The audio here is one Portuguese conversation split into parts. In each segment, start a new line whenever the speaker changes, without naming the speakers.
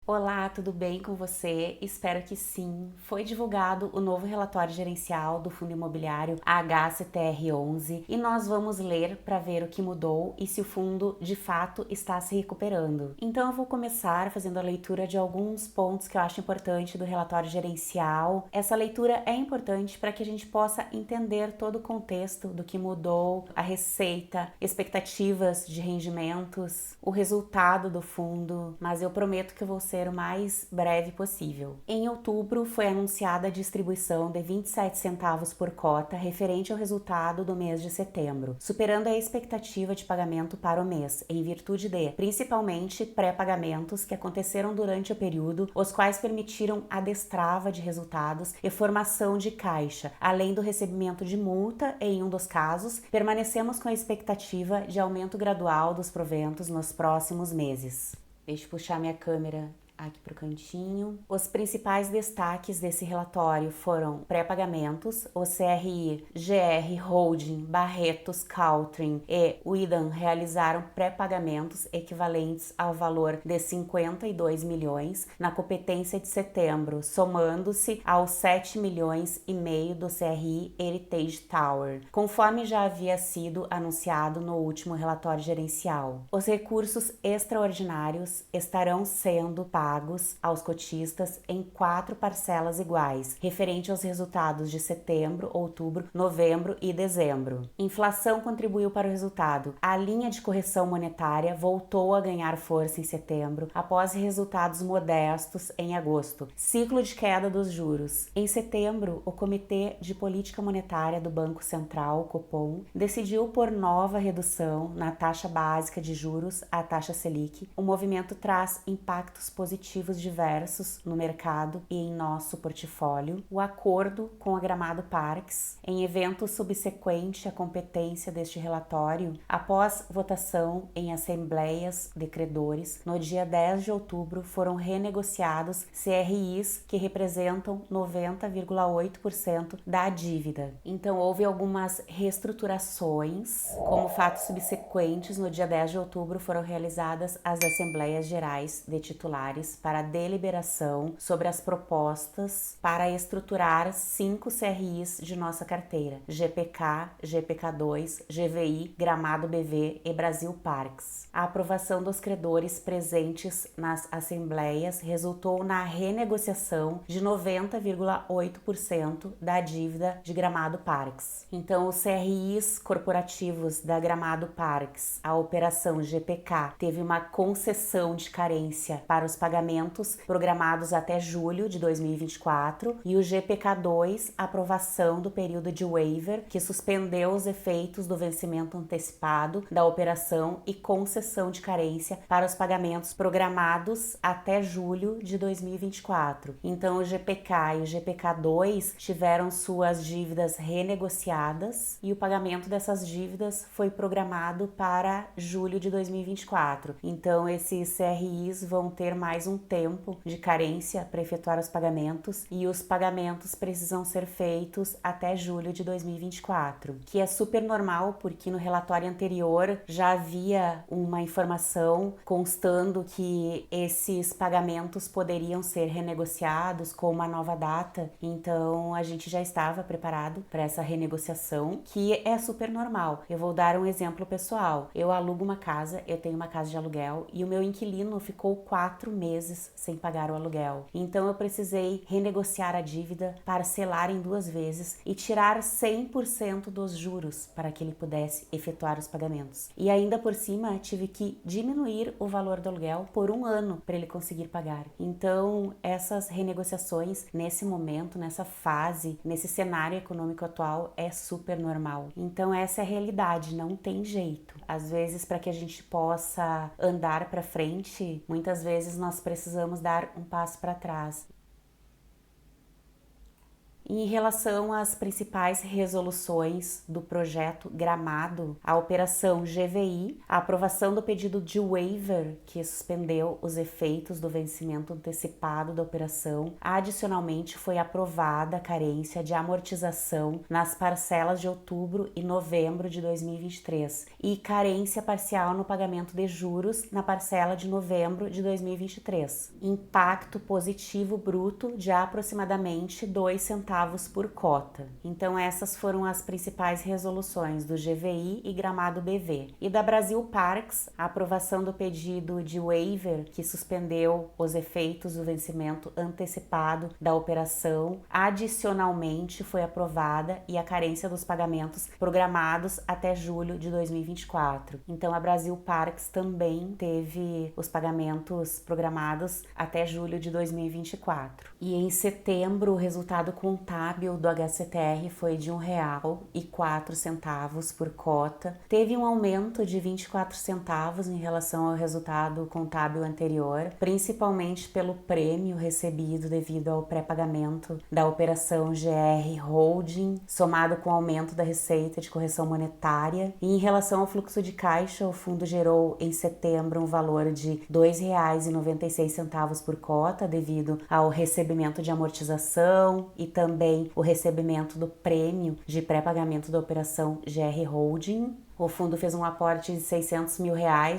Olá, tudo bem com você? Espero que sim. Foi divulgado o novo relatório gerencial do Fundo Imobiliário HCTR11 e nós vamos ler para ver o que mudou e se o fundo de fato está se recuperando. Então eu vou começar fazendo a leitura de alguns pontos que eu acho importante do relatório gerencial. Essa leitura é importante para que a gente possa entender todo o contexto do que mudou, a receita, expectativas de rendimentos, o resultado do fundo, mas eu prometo que eu vou ser o mais breve possível. Em outubro, foi anunciada a distribuição de 27 centavos por cota referente ao resultado do mês de setembro, superando a expectativa de pagamento para o mês, em virtude de, principalmente, pré-pagamentos que aconteceram durante o período, os quais permitiram a destrava de resultados e formação de caixa, além do recebimento de multa e, em um dos casos, permanecemos com a expectativa de aumento gradual dos proventos nos próximos meses. Deixa eu puxar minha câmera aqui para o cantinho. Os principais destaques desse relatório foram pré-pagamentos, o CRI, GR Holding, Barretos, Caltrim e Widam realizaram pré-pagamentos equivalentes ao valor de 52 milhões na competência de setembro, somando-se aos 7 milhões e meio do CRI Heritage Tower, conforme já havia sido anunciado no último relatório gerencial. Os recursos extraordinários estarão sendo pagos aos cotistas em 4 parcelas iguais, referente aos resultados de setembro, outubro, novembro e dezembro. Inflação contribuiu para o resultado. A linha de correção monetária voltou a ganhar força em setembro, após resultados modestos em agosto. Ciclo de queda dos juros. Em setembro, o Comitê de Política Monetária do Banco Central, Copom, decidiu por nova redução na taxa básica de juros, a taxa Selic. O movimento traz impactos positivos diversos no mercado e em nosso portfólio. O acordo com a Gramado Parques, em evento subsequente à competência deste relatório, após votação em assembleias de credores, no dia 10 de outubro foram renegociados CRIs que representam 90,8% da dívida. Então houve algumas reestruturações. Como fatos subsequentes, no dia 10 de outubro foram realizadas as assembleias gerais de titulares para deliberação sobre as propostas para estruturar 5 CRIs de nossa carteira: GPK, GPK2, GVI, Gramado BV e Brasil Parques. A aprovação dos credores presentes nas assembleias resultou na renegociação de 90,8% da dívida de Gramado Parques. Então, os CRIs corporativos da Gramado Parques, a operação GPK, teve uma concessão de carência para os pagamentos programados até julho de 2024 e o GPK2, aprovação do período de waiver, que suspendeu os efeitos do vencimento antecipado da operação e concessão de carência para os pagamentos programados até julho de 2024. Então, o GPK e o GPK2 tiveram suas dívidas renegociadas e o pagamento dessas dívidas foi programado para julho de 2024. Então, esses CRIs vão ter mais um tempo de carência para efetuar os pagamentos e os pagamentos precisam ser feitos até julho de 2024, que é super normal porque no relatório anterior já havia uma informação constando que esses pagamentos poderiam ser renegociados com uma nova data, então a gente já estava preparado para essa renegociação, que é super normal. Eu vou dar um exemplo pessoal. Eu alugo uma casa, eu tenho uma casa de aluguel e o meu inquilino ficou 4 meses sem pagar o aluguel. Então eu precisei renegociar a dívida, parcelar em 2 vezes e tirar 100% dos juros para que ele pudesse efetuar os pagamentos. E ainda por cima tive que diminuir o valor do aluguel por 1 ano para ele conseguir pagar. Então essas renegociações nesse momento, nessa fase, nesse cenário econômico atual é super normal. Então essa é a realidade, não tem jeito. Às vezes, para que a gente possa andar para frente, muitas vezes nós precisamos dar um passo para trás. Em relação às principais resoluções do projeto Gramado, a operação GVI, a aprovação do pedido de waiver, que suspendeu os efeitos do vencimento antecipado da operação. Adicionalmente, foi aprovada a carência de amortização nas parcelas de outubro e novembro de 2023 e carência parcial no pagamento de juros na parcela de novembro de 2023. Impacto positivo bruto de aproximadamente 2 centavos por cota. Então essas foram as principais resoluções do GVI e Gramado BV. E da Brasil Parks, a aprovação do pedido de waiver que suspendeu os efeitos do vencimento antecipado da operação. Adicionalmente foi aprovada e a carência dos pagamentos programados até julho de 2024. Então a Brasil Parks também teve os pagamentos programados até julho de 2024. E em setembro o resultado contábil do HCTR foi de R$ 1,04 por cota. Teve um aumento de 24 centavos em relação ao resultado contábil anterior, principalmente pelo prêmio recebido devido ao pré-pagamento da operação GR Holding, somado com o aumento da receita de correção monetária. E em relação ao fluxo de caixa, o fundo gerou em setembro um valor de R$ 2,96 por cota, devido ao recebimento de amortização e também o recebimento do prêmio de pré-pagamento da operação GR Holding. O fundo fez um aporte de R$ 600 mil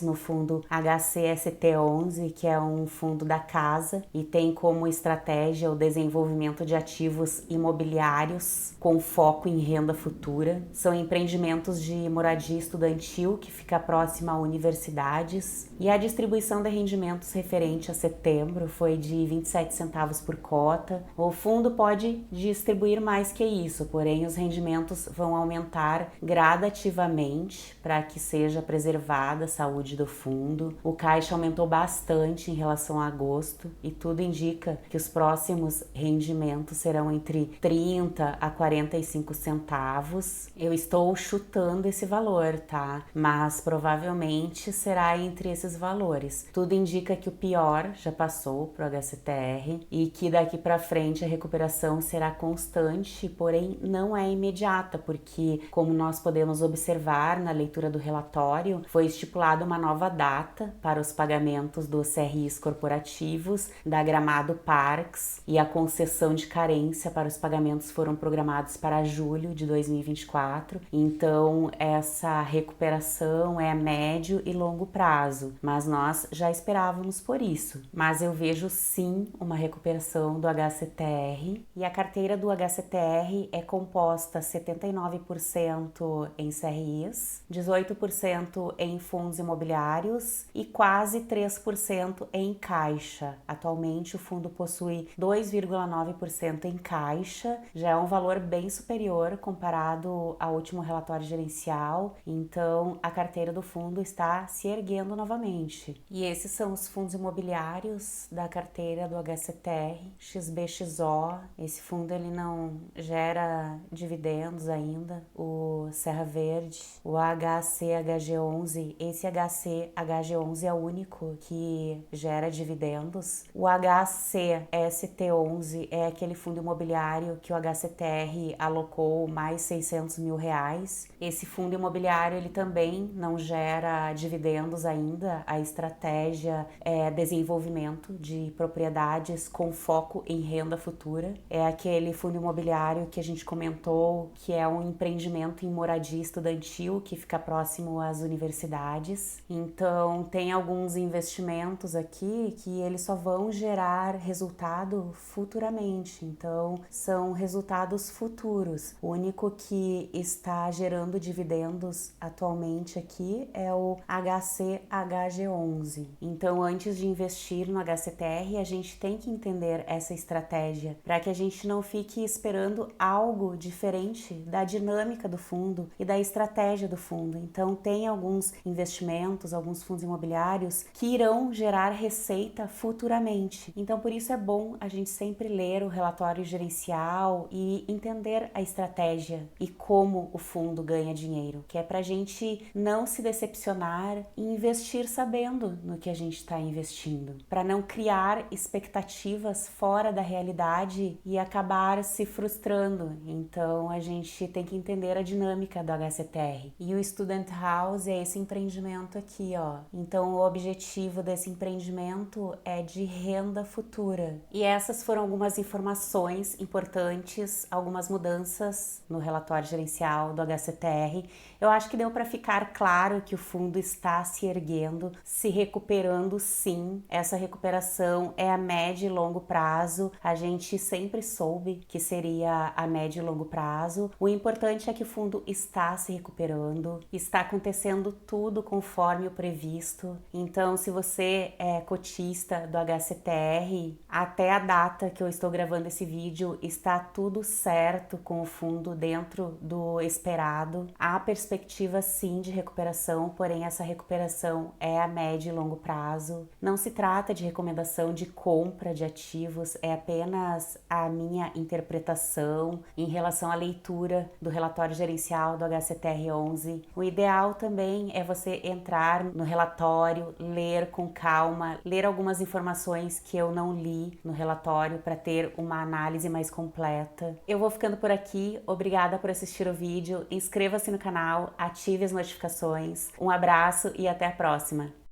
no fundo HCST11, que é um fundo da casa e tem como estratégia o desenvolvimento de ativos imobiliários com foco em renda futura. São empreendimentos de moradia estudantil que fica próxima a universidades, e a distribuição de rendimentos referente a setembro foi de 27 centavos por cota. O fundo pode distribuir mais que isso, porém os rendimentos vão aumentar gradativamente para que seja preservada a saúde do fundo. O caixa aumentou bastante em relação a agosto e tudo indica que os próximos rendimentos serão entre 30 a 45 centavos. Eu estou chutando esse valor, tá? Mas provavelmente será entre esses valores. Tudo indica que o pior já passou pro HCTR e que daqui para frente a recuperação será constante, porém não é imediata, porque como nós podemos observar na leitura do relatório, foi estipulada uma nova data para os pagamentos dos CRIs corporativos da Gramado Parks e a concessão de carência para os pagamentos foram programados para julho de 2024. Então, essa recuperação é a médio e longo prazo, mas nós já esperávamos por isso. Mas eu vejo sim uma recuperação do HCTR, e a carteira do HCTR é composta 79% em CRIs, 18% em fundos imobiliários e quase 3% em caixa. Atualmente o fundo possui 2,9% em caixa, já é um valor bem superior comparado ao último relatório gerencial, então a carteira do fundo está se erguendo novamente. E esses são os fundos imobiliários da carteira do HCTR, XBXO. Esse fundo ele não gera dividendos ainda. O Serra Verde, o HCHG11, esse HCHG11 é o único que gera dividendos. O HCST11 é aquele fundo imobiliário que o HCTR alocou mais 600 mil reais. Esse fundo imobiliário ele também não gera dividendos ainda. A estratégia é desenvolvimento de propriedades com foco em renda futura. É aquele fundo imobiliário que a gente comentou que é um empreendimento em moradia estudantil que fica próximo às universidades. Então tem alguns investimentos aqui que eles só vão gerar resultado futuramente, então são resultados futuros. O único que está gerando dividendos atualmente aqui é o HCHG11. Então antes de investir no HCTR, a gente tem que entender essa estratégia para que a gente não fique esperando algo diferente da dinâmica do fundo e da estratégia estratégia do fundo. Então tem alguns investimentos, alguns fundos imobiliários que irão gerar receita futuramente. Então por isso é bom a gente sempre ler o relatório gerencial e entender a estratégia e como o fundo ganha dinheiro, que é para a gente não se decepcionar e investir sabendo no que a gente está investindo, para não criar expectativas fora da realidade e acabar se frustrando. Então a gente tem que entender a dinâmica do HCTR. E o Student House é esse empreendimento aqui, ó. Então o objetivo desse empreendimento é de renda futura. E essas foram algumas informações importantes, algumas mudanças no relatório gerencial do HCTR. Eu acho que deu para ficar claro que o fundo está se erguendo, se recuperando sim. Essa recuperação é a médio e longo prazo. A gente sempre soube que seria a médio e longo prazo. O importante é que o fundo está se recuperando, está acontecendo tudo conforme o previsto. Então, se você é cotista do HCTR, até a data que eu estou gravando esse vídeo, está tudo certo com o fundo dentro do esperado. Há perspectiva sim de recuperação, porém essa recuperação é a médio e longo prazo. Não se trata de recomendação de compra de ativos, é apenas a minha interpretação em relação à leitura do relatório gerencial do HCTR11. O ideal também é você entrar no relatório, ler com calma, ler algumas informações que eu não li no relatório para ter uma análise mais completa. Eu vou ficando por aqui, obrigada por assistir o vídeo, inscreva-se no canal, ative as notificações. Um abraço e até a próxima!